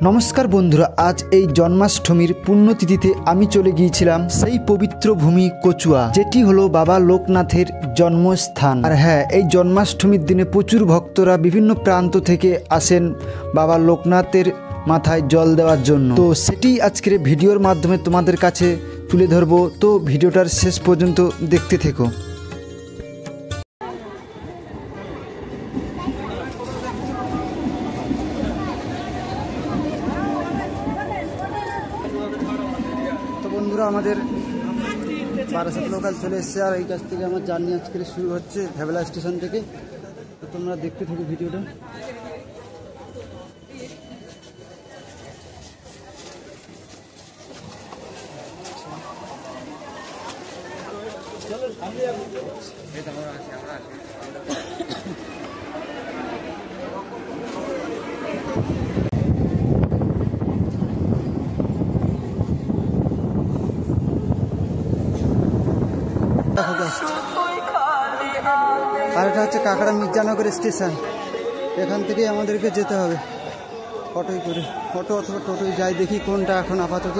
নমস্কার বন্ধুরা, আজ এই জন্মাষ্টমীর পুণ্যতিথিতে আমি চলে গিয়েছিলাম সেই পবিত্র ভূমি কচুয়া, যেটি হলো বাবা লোকনাথের জন্মস্থান। আর হ্যাঁ, এই জন্মাষ্টমীর দিনে প্রচুর ভক্তরা বিভিন্ন প্রান্ত থেকে আসেন বাবা লোকনাথের মাথায় জল দেওয়ার জন্য। তো সেটি আজকের ভিডিওর মাধ্যমে তোমাদের কাছে তুলে ধরবো। তো ভিডিওটার শেষ পর্যন্ত দেখতে থেকো। বন্ধুরা, আমাদের বারাসাত লোকাল চলে এসছে, আর এই কাছ থেকে আমার জার্নি আজকে শুরু হচ্ছে ভেবলা স্টেশন থেকে। তো তোমরা দেখতে থাকো ভিডিওটা। আর এটা হচ্ছে কাকড়া মির্জানগর স্টেশন। এখান থেকে আমাদেরকে যেতে হবে অটোয় করে, অটো অথবা টোটোয় যাই, দেখি কোনটা এখন আপাতত।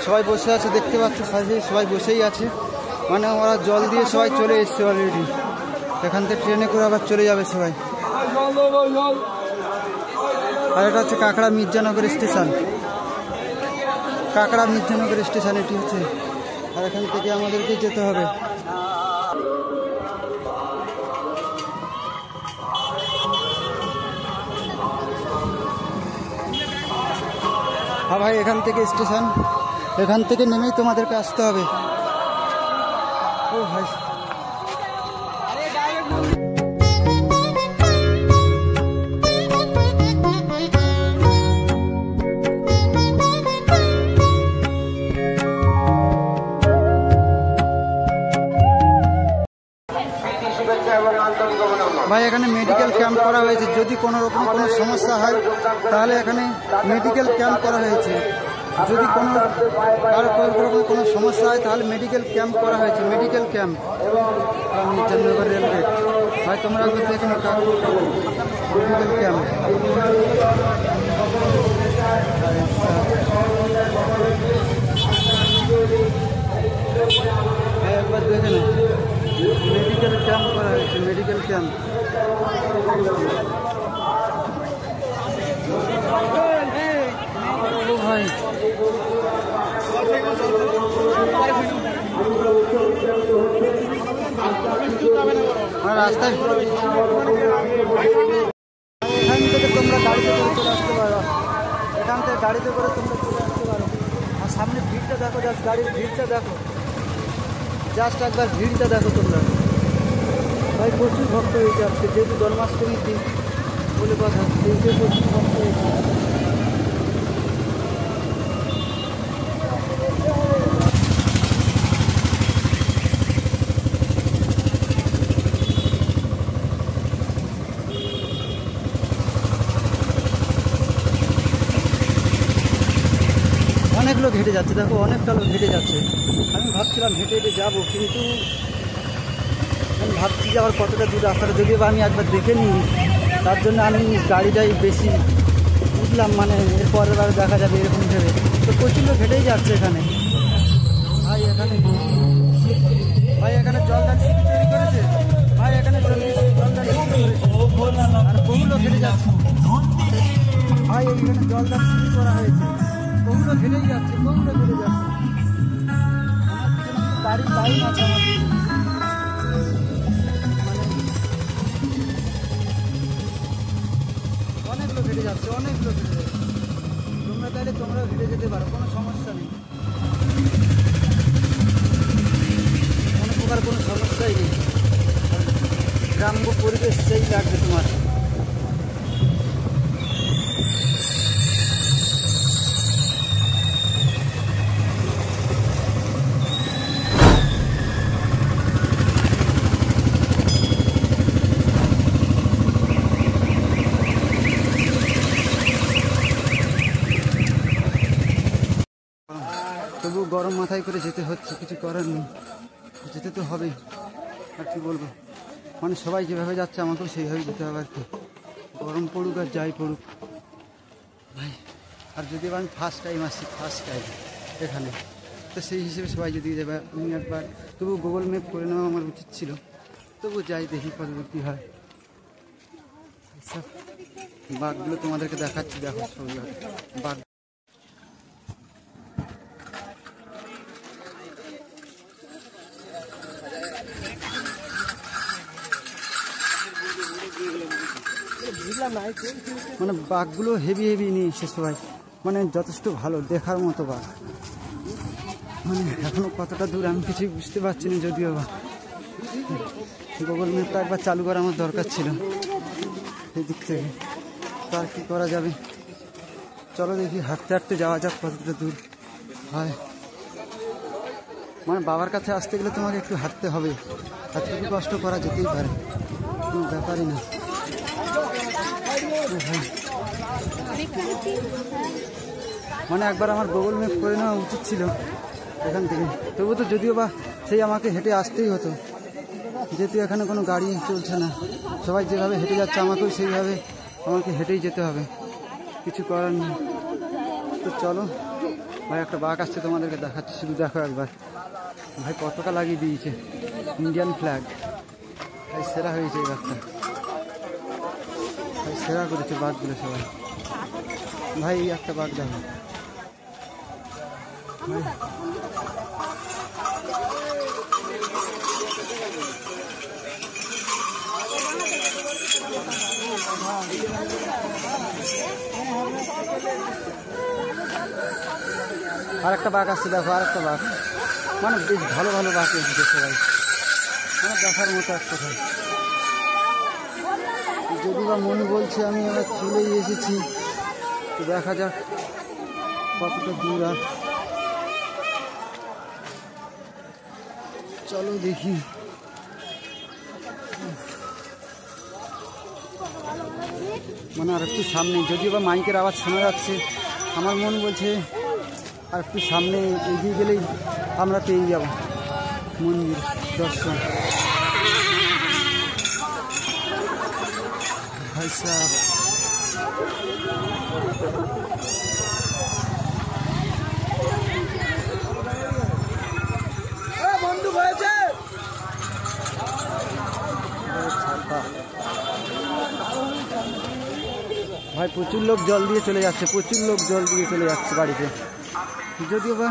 সবাই বসে আছে, দেখতে পাচ্ছ সবাই বসেই আছে, মানে ওরা জল দিয়ে সবাই চলে এসছে অলরেডি। এখান থেকে ট্রেনে করে আবার চলে যাবে সবাই। আর এটা হচ্ছে কাকড়া মির্জানগর স্টেশন, কাকড়া মির্জানগর স্টেশন এটি হচ্ছে। আর এখান থেকে আমাদেরকে যেতে হবে। হ্যাঁ ভাই, এখান থেকে স্টেশন, এখান থেকে নেমেই তোমাদেরকে আসতে হবে। ও ভাই, ভাই এখানে মেডিকেল ক্যাম্প করা হয়েছে। যদি কোনো রকম কোনো সমস্যা হয় তাহলে এখানে মেডিকেল ক্যাম্প করা হয়েছে। যদি কারো কোনো সমস্যা হয় তাহলে মেডিকেল ক্যাম্প করা হয়েছে, মেডিকেল ক্যাম্প মির্জানগর রেলগেট। ভাই তোমরা একবার দেখো না, মেডিকেল ক্যাম্প। একবার দেখে না, মেডিকেল ক্যাম্প করা হয়েছে, মেডিকেল ক্যাম্প। ভাই রাস্তায় এখান থেকে তোমরা গাড়িতে করে চলে আসতে পারো, এখান থেকে গাড়িতে করে তোমরা চলে আসতে পারো। আর সামনে ভিড়টা দেখো, জাস্ট গাড়ির ভিড়টা দেখো, জাস্ট একবার ভিড়টা দেখো তোমরা। ভাই প্রচুর ভক্ত হয়েছে আজকে, যেহেতু জন্মাষ্টমীর দিন বলে কথা, সেই প্রচুর ভক্ত হয়েছে। অনেক লোক হেঁটে যাচ্ছে, দেখো অনেকটা লোক হেঁটে যাচ্ছে। আমি ভাবছিলাম হেঁটে হেঁটে যাবো, কিন্তু আমি ভাবছি যে আবার কতটা দূর রাস্তাটা, যদিও আমি একবার দেখে নিই, তার জন্য আমি গাড়িটাই বেশি বুঝলাম, মানে এর পরের বার দেখা যাবে এরকম ভেবে। তো প্রচুর লোক হেঁটেই যাচ্ছে এখানে। ভাই এখানে জলদার সিটি তৈরি করেছে, ভাই এখানে জলদার সিটি করেছে, আর বহু লোক হেঁটে যাচ্ছে। ভাই এখানে জলদার সিটি করা হয়েছে, বহু লোক হেঁটেই যাচ্ছে, বহু লোক হেঁটে যাচ্ছে। গাড়ির লাইন আছে আমার, অনেক লোক হেঁটে যাচ্ছে, অনেক লোক হেঁটে যাচ্ছে। তোমরা চাইলে তোমরাও হেঁটে যেতে পারো, কোনো সমস্যা নেই, কোনো প্রকার কোনো সমস্যাই নেই। গ্রাম্য পরিবেশ সেই লাগবে তোমার। তবু গরম মাথায় করে যেতে হচ্ছে, কিছু করার নেই, যেতে তো হবেই। আর কি বলবো, মানে সবাই যেভাবে যাচ্ছে আমাকেও সেইভাবে যেতে হবে আর কি, গরম পড়ুক আর যাই পড়ুক ভাই। আর যদি আমি ফার্স্ট টাইম আসছি, ফার্স্ট টাইম এখানে, তো সেই হিসেবে সবাই যদি যাবে, আমি একবার তবু গুগল ম্যাপ করে নেওয়া আমার উচিত ছিল। তবু যাই, দেখি কতদূর কী হয়। বাঘগুলো তোমাদেরকে দেখাচ্ছি, দেখো ছবি বাঘ। মানে বাঘগুলো হেভি হেভি নিয়ে এসে সবাই, মানে যথেষ্ট ভালো দেখার মতো বাঘ। মানে এখনো কতটা দূর আমি কিছুই বুঝতে পারছি না, যদিও বা গুগল ম্যাপটা একবার চালু করা আমার দরকার ছিল এই দিক থেকে। তার কি করা যাবে, চলো দেখি হাঁটতে হাঁটতে যাওয়া যাক কতটা দূর হয়। মানে বাবার কাছে আসতে গেলে তোমাকে একটু হাঁটতে হবে, এতটুকু কষ্ট করা যেতেই পারে, কোনো ব্যাপারই না। মানে একবার আমার গুগল ম্যাপ করে নেওয়া উচিত ছিল এখান থেকে, তবু তো যদিও বা সেই আমাকে হেঁটে আসতেই হতো, যেহেতু এখানে কোনো গাড়ি চলছে না, সবাই যেভাবে হেঁটে যাচ্ছে আমাকেও সেইভাবে আমাকে হেঁটেই যেতে হবে, কিছু করার নেই। তো চলো ভাই, একটা বাঘ আসছে তোমাদেরকে দেখাচ্ছি, শুধু দেখো একবার ভাই, পতাকা লাগিয়ে দিয়েছে ইন্ডিয়ান ফ্ল্যাগ, ভাই সেরা হয়েছে এই বাঘটা, ভাই সেরা করেছে বাঘগুলো সবাই। ভাই একটা বাঘ দেখো ভাই, আর একটা বাঘ আসছে দেখো, আর একটা বাঘ, মানে বেশ ভালো ভালো বাঘ এসেছে সবাই, মানে দেখার মতো এক কথা। যদি বা মনে বলছে আমি এবার চলেই এসেছি, তো দেখা যাক কতটা দূর। আর চলো দেখি, মানে আর একটু সামনে, যদিও বা মাইকের আওয়াজ শোনা যাচ্ছে, আমার মন বলছে আর একটু সামনে এগিয়ে গেলেই আমরা পেয়ে যাব মন্দির দর্শন। ভাই সাহেব বন্ধু হয়েছে ভাই, প্রচুর লোক জল দিয়ে চলে যাচ্ছে, প্রচুর লোক জল দিয়ে চলে যাচ্ছে বাড়িতে। যদিও বা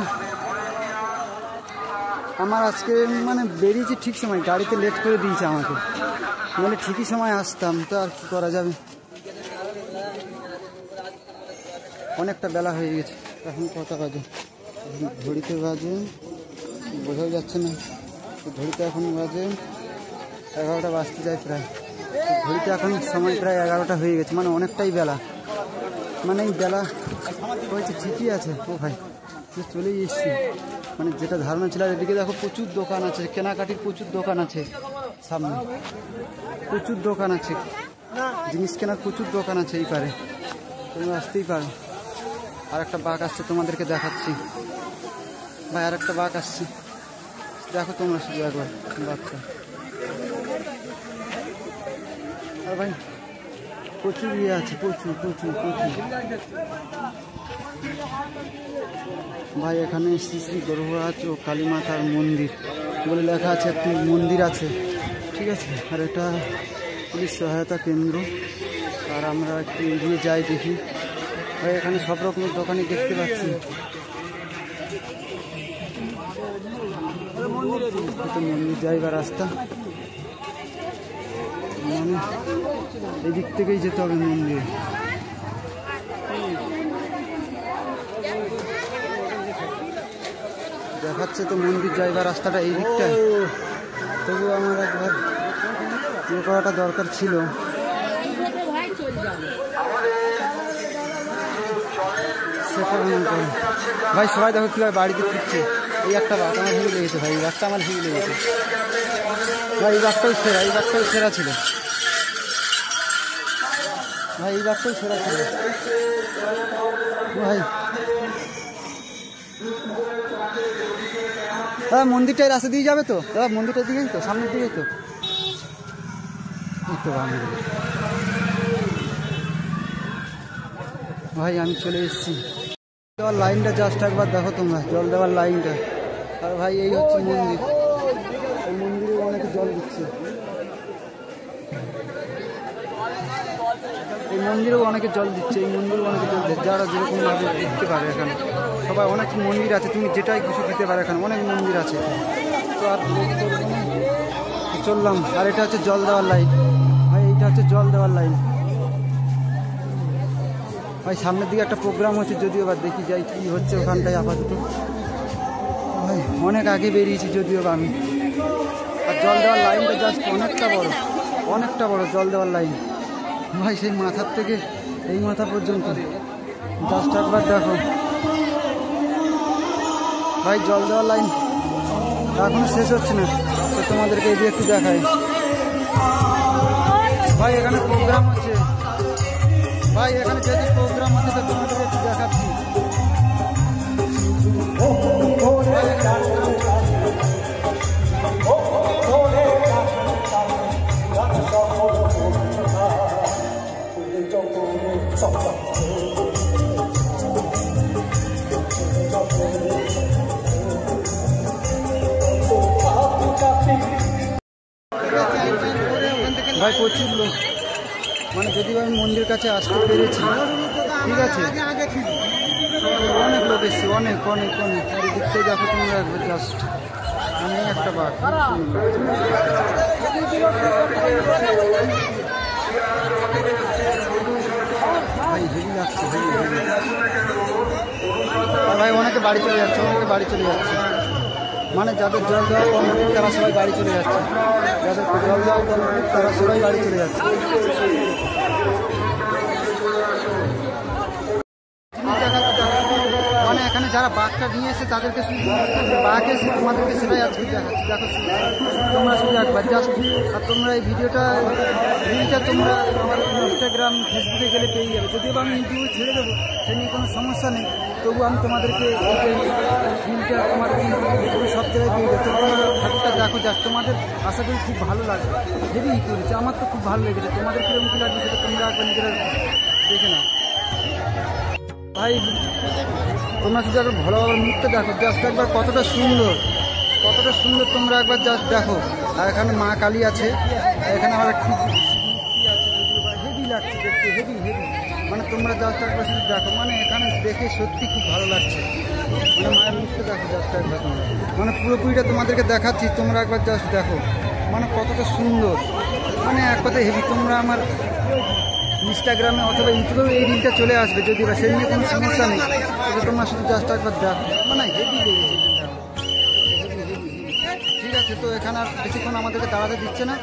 আমার আজকে মানে বেরিয়েছি ঠিক সময়, গাড়িতে লেট করে দিয়েছে আমাকে, মানে ঠিকই সময় আসতাম, তো আর কি করা যাবে, অনেকটা বেলা হয়ে গেছে। এখন কটা বাজে, ঘড়িতে বাজে বোঝাও যাচ্ছে না, ঘড়িতে এখন বাজে 11টা বাজতে যায় প্রায়, ঘড়িতে এখন সময় প্রায় 11টা হয়ে গেছে, মানে অনেকটাই বেলা। মানে এই বেলা হয়েছে ঠিকই আছে, ও ভাই চলেই এসছি, মানে যেটা ধারণা ছিল। এদিকে দেখো প্রচুর দোকান আছে, কেনাকাটির প্রচুর দোকান আছে সামনে, প্রচুর দোকান আছে, জিনিস কেনার প্রচুর দোকান আছে এই পারে, তোমরা আসতেই পারো। আর একটা বাঘ আসছে তোমাদেরকে দেখাচ্ছি ভাই, আর একটা বাঘ আসছে, দেখো তোমরা শুধু একবার বাঘটা। আর ভাই প্রচুর ইয়ে আছে, প্রচুর প্রচুর প্রচুর ভাই। এখানে শ্রী শ্রী গর্ভরাজ ও কালীমাতার মন্দির বলে লেখা আছে, একটি মন্দির আছে, ঠিক আছে। আর এটা পুলিশ সহায়তা কেন্দ্র। আর আমরা একটু এগিয়ে যাই দেখি ভাই, এখানে সব রকমের দোকানই দেখতে পাচ্ছি। মন্দির যাইবার রাস্তা, মানে এদিক থেকেই যেতে হবে মন্দিরে। দেখাচ্ছে তো মন্দির যাইবার রাস্তাটা এই দিকটায়, তবু আমার একবার ইয়ে করাটা দরকার ছিল। ভাই সবাই দেখো কীভাবে বাড়িতে ফিরছে। এই একটা বাঘ আমার হেঁটে লেগেছে ভাই, এই বাঘটা আমার হেঁটে লেগেছে ভাই, এই বাঘটাও সেরা, এই বাঘটাও সেরা ছিল ভাই, এই বাঘটাও সেরা ছিল ভাই। দাদা মন্দিরটা এই রাস্তা দিয়ে যাবে তো? দাদা মন্দিরটার দিকেই তো, সামনের দিকেই তো। ভাই আমি চলে এসেছি। দেওয়ার লাইনটা জাস্ট একবার দেখো তোমরা, জল দেওয়ার লাইনটা। আর ভাই এই হচ্ছে মন্দির, এই মন্দিরে অনেকে জল দিচ্ছে। এই মন্দিরেও অনেকে জল দিচ্ছে, এই মন্দিরেও অনেকে জল দিচ্ছে, যারা যেরকমভাবে দিতে পারে। এখানে সবাই অনেক মন্দির আছে, তুমি যেটাই কিছু দিতে পারে, এখানে অনেক মন্দির আছে। তো আর চললাম। আর এটা হচ্ছে জল দেওয়ার লাইন ভাই, এইটা হচ্ছে জল দেওয়ার লাইন ভাই। সামনের দিকে একটা প্রোগ্রাম হচ্ছে, যদিও বা দেখি যাই কি হচ্ছে ওখানটায় আপাতত। ভাই অনেক আগে বেরিয়েছি যদিও বা আমি। আর জল দেওয়ার লাইনটা জাস্ট অনেকটা বড় জল দেওয়ার লাইন ভাই। সেই মাথার থেকে এই মাথা পর্যন্ত জাস্ট একবার দেখো ভাই। জল দেওয়ার লাইন এখনো শেষ হচ্ছে না, তো তোমাদেরকে এই দিয়ে একটু দেখাই ভাই। এখানে প্রোগ্রাম হচ্ছে ভাই, এখানে যেহেতু প্রোগ্রাম হচ্ছে তো তোমাদেরকে একটু দেখাচ্ছি। ভাই প্রচুর লোক, মানে যদিও আমি মন্দির কাছে আসতে পেরেছি, ঠিক আছে, অনেক লোক এসছে, অনেক অনেক অনেক। চারিদিক থেকে দেখো তোমরা একবার জাস্ট, মানে একটা বাঘ ভাই, হেভি লাগছে ভাই। অনেকে বাড়ি চলে যাচ্ছে, মানে যাদের জল দেওয়া কমপ্লিট তারা সবাই বাড়ি চলে যাচ্ছে, যাদের জল দেওয়া কমপ্লিট তারা সবাই বাড়ি চলে যাচ্ছে। মানে এখানে যারা বাঘটা নিয়ে এসে তাদেরকে শুধু বাঘ এসে তোমাদেরকে সেটাই আজকে দেখাচ্ছি। দেখো তোমরা শুধু একবার জাস্ট। আর তোমরা এই রিলটা তোমরা আমার ইনস্টাগ্রাম ফেসবুকে গেলে পেয়ে যাবে। যদিও আমি ইউটিউবে ছেড়ে দেবো, সে নিয়ে কোনো সমস্যা নেই, তবু আমি তোমাদেরকে রিলটা তোমাদের সব জায়গায় পেয়ে যাবে। তোমরা ঠাকুরটা দেখো, যাক তোমাদের আশা করি খুব ভালো লাগবে। হেভি করেছে, আমার তো খুব ভালো লেগেছে। তোমাদের কিরকম কী লাগবে সেটা তোমরা একবার নিজেরা দেখে নাও ভাই। তোমরা শুধু একবার ভালোভাবে মুখটা দেখো, জাস্ট একবার কতটা সুন্দর তোমরা একবার জাস্ট দেখো। আর এখানে মা কালী আছে, এখানে আবার একটি মূর্তি আছে, যদিও বা হেভি লাগছে দেখতে, হেভি। মানে তোমরা জাস্ট একবার শুধু দেখো, মানে এখানে দেখে সত্যি খুব ভালো লাগছে। মানে মায়ের মুখটা দেখো জাস্ট একবার তোমরা, মানে পুরোপুরিটা তোমাদেরকে দেখাচ্ছি, তোমরা একবার জাস্ট দেখো মানে কতটা সুন্দর, মানে এক কথায় হেভি। তোমরা আমার ইনস্টাগ্রামে অথবা ইউটিউবেও এই রিলটা চলে আসবে, যদি বা সেই নিয়ে কোনো সমস্যা নেই। তবে তোমরা শুধু জাস্ট একবার দেখো, মানে হেভি লেগেছে। ঠিক আছে, তো এখানে আর বেশিক্ষণ আমাদেরকে দাঁড়াতে দিচ্ছে না,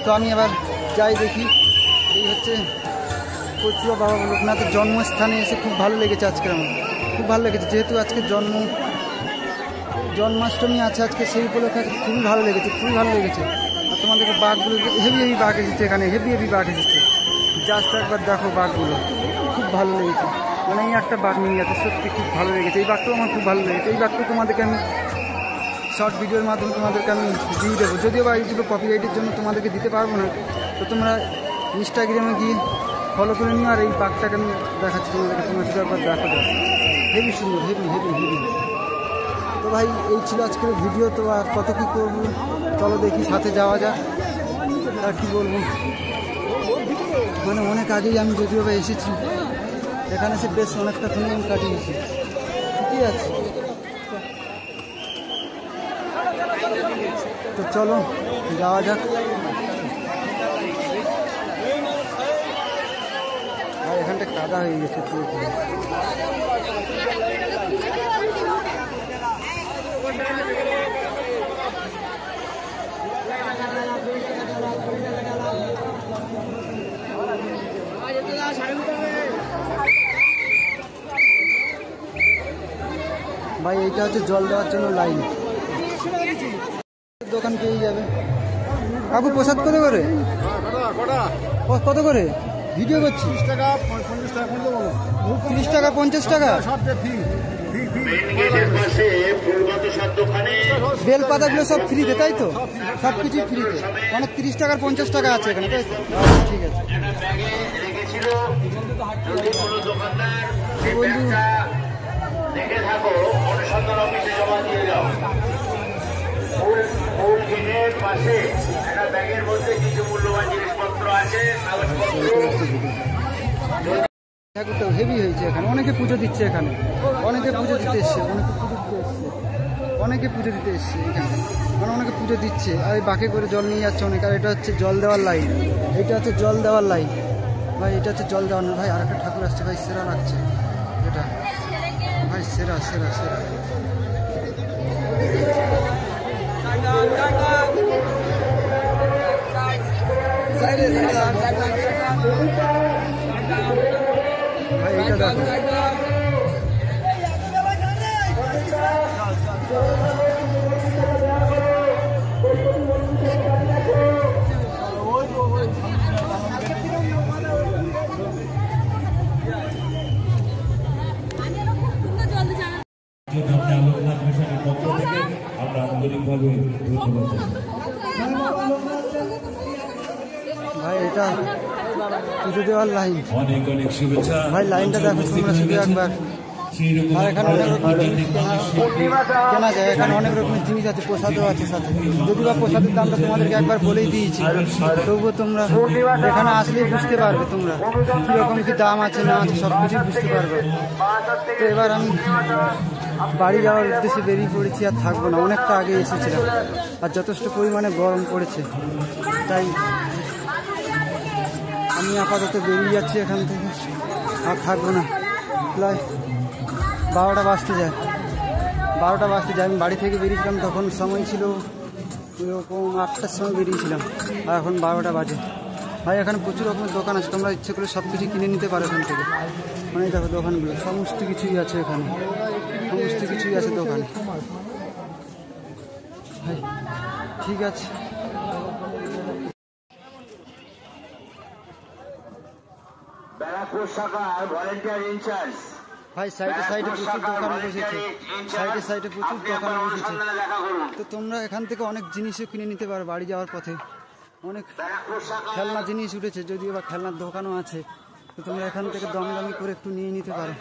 তো আমি এবার যাই দেখি। এই হচ্ছে কচুয়া বাবা লোকনাথের জন্মস্থানে এসে খুব ভালো লেগেছে আজকে, আমার খুব ভালো লেগেছে। যেহেতু আজকে জন্মাষ্টমী আছে আজকে, সেই উপলক্ষে খুবই ভালো লেগেছে। আর তোমাদেরকে বাঘগুলো হেভি বাঘ এসেছে, এখানে হেভি বাঘ এসেছে। জাস্ট একবার দেখো বাঘগুলো, খুব ভালো লেগেছে। মানে এই একটা বাঘ নিয়ে যাচ্ছে, সত্যি খুব ভালো লেগেছে। এই বাঘটাও আমার খুব ভালো লেগেছে। এই বাঘটাও তোমাদেরকে আমি শর্ট ভিডিওর মাধ্যমে তোমাদেরকে আমি দিয়ে দেবো, যদিও বা ইউটিউবে কপিরাইটের জন্য তোমাদেরকে দিতে পারবো না। তো তোমরা ইনস্টাগ্রামে গিয়ে ফলো করে নিও। আর এই বাঘটাকে আমি দেখাচ্ছি তোমাদেরকে, তোমরা শুধু একবার দেখো, হেভি সুন্দর, হেভি। তো ভাই এই ছিল আজকের ভিডিও। তো আর কত কী করবো, চলো দেখি, সাথে যাওয়া যাক। আর কি বলবো, মানে অনেক আগেই আমি যদিও বা এসেছি এখানে, এসে বেশ অনেকটা ক্ষণই আমি কাটিয়েছি। ঠিকই আছে, তো চলো যাওয়া যাক। আর এখানটা কাদা হয়ে গেছে পুরো। ভাই এইটা হচ্ছে জল দেওয়ার জন্য লাইন, দোকান পেয়ে যাবে। কাকু প্রসাদ কত করে? কত করে ভিডিও করছি? 30 টাকা 50 টাকা। বেলপাতাগুলো সব ফ্রিতে, তাই তো? সব কিছুই ফ্রিতে, মানে 30 টাকার 50 টাকা আছে এখানে, তাই তো? ঠিক আছে বন্ধু, দেখে থাকো, অনুসন্ধান অফিসে জমা দিয়ে যাও। মূল গেটের পাশে একটা ব্যাগের মধ্যে কিছু মূল্যবান জিনিসপত্র আছে, ঠাকুরটা হেভি হয়েছে এখানে, অনেকে পুজো দিচ্ছে এখানে, অনেকে পুজো দিতে এসছে, অনেকে পুজো দিতে এসছে এখানে, মানে অনেকে পুজো দিচ্ছে। আর এই বাঁকে করে জল নিয়ে যাচ্ছে অনেক। আর এটা হচ্ছে জল দেওয়ার লাইন, এটা হচ্ছে জল দেওয়ার লাইন ভাই, এটা হচ্ছে জল দেওয়ার। ভাই আর একটা ঠাকুর আসছে ভাই, সেরা লাগছে এটা ভাই, সেরা সেরা সেরা। ভাই এটা দেখো, আমরা আন্তরিকভাবে ধন্যবাদ ভাই এটা পুজো দেওয়ার লাইন, অনেক অনেক শুভেচ্ছা ভাই লাইনটা দেখো তোমরা শুধু একবার। আর এখানে অনেক রকমের জিনিস কেনা যায়, এখানে অনেক রকমের জিনিস আছে, প্রসাদও আছে সাথে। যদি বা প্রসাদের দামটা তোমাদেরকে একবার বলেই দিয়েছি, তবুও তোমরা এখানে আসলেই বুঝতে পারবে তোমরা কীরকম কী দাম আছে না আছে, সব কিছুই বুঝতে পারবে। তো এবার আমি বাড়ি যাওয়ার উদ্দেশ্যে বেরিয়ে পড়েছি, আর থাকবো না, অনেকটা আগে এসেছিলাম, আর যথেষ্ট পরিমাণে গরম পড়েছে, তাই আমি আপাতত বেরিয়ে যাচ্ছি এখান থেকে, আর থাকবো না। প্রায় 12টা বাজতে যায়, 12টা বাজতে যায়। আমি বাড়ি থেকে বেরিয়েছিলাম তখন সময় ছিল এরকম 8টার সময় বেরিয়েছিলাম, আর এখন 12টা বাজে। ভাই এখানে প্রচুর রকমের দোকান আছে, তোমরা ইচ্ছে করে সব কিছু কিনে নিতে পারো এখান থেকে। মানে দেখো দোকানগুলো সমস্ত কিছুই আছে এখানে, সমস্ত কিছুই আছে দোকানে। ভাই ঠিক আছে, ব্যারাকপুর শাখার ভলেন্টিয়ার ইনচার্জ ভাই সাইডে সাইডে প্রচুর দোকান বসেছে, সাইডে সাইডে প্রচুর দোকান বসেছে। তো তোমরা এখান থেকে অনেক জিনিসও কিনে নিতে পারো বাড়ি যাওয়ার পথে। অনেক খেলনা জিনিস উঠেছে, যদিও বা খেলনার দোকানও আছে, তো তোমরা এখান থেকে দমদামি করে একটু নিয়ে নিতে পারো।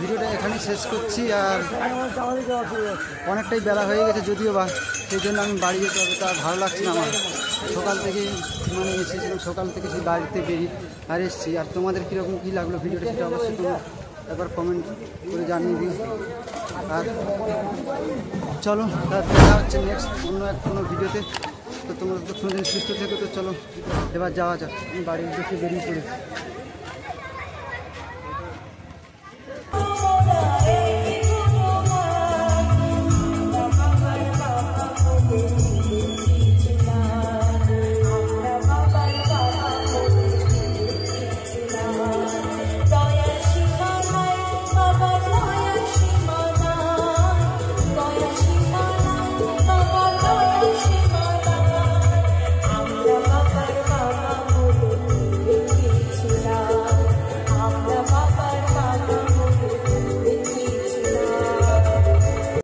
ভিডিওটা এখানে শেষ করছি, আর অনেকটাই বেলা হয়ে গেছে যদিও বা, সেই জন্য আমি বাড়ি যেতে হবে। তা ভালো লাগছে না আমার, সকাল থেকে মানে এসেছিলাম, সকাল থেকে সেই বাড়িতে বেরিয়ে আর এসেছি। আর তোমাদের কীরকম কী লাগলো ভিডিওটা, সেটা অবশ্যই তোমরা একবার কমেন্ট করে জানিয়ে দিই। আর চলো দেখা হচ্ছে নেক্সট অন্য কোনো ভিডিওতে। তো তোমরা তো সুস্থ থেকো, তো চলো এবার যাওয়া যাক, আমি বাড়ির উদ্দেশ্যে বেরিয়ে পড়ি।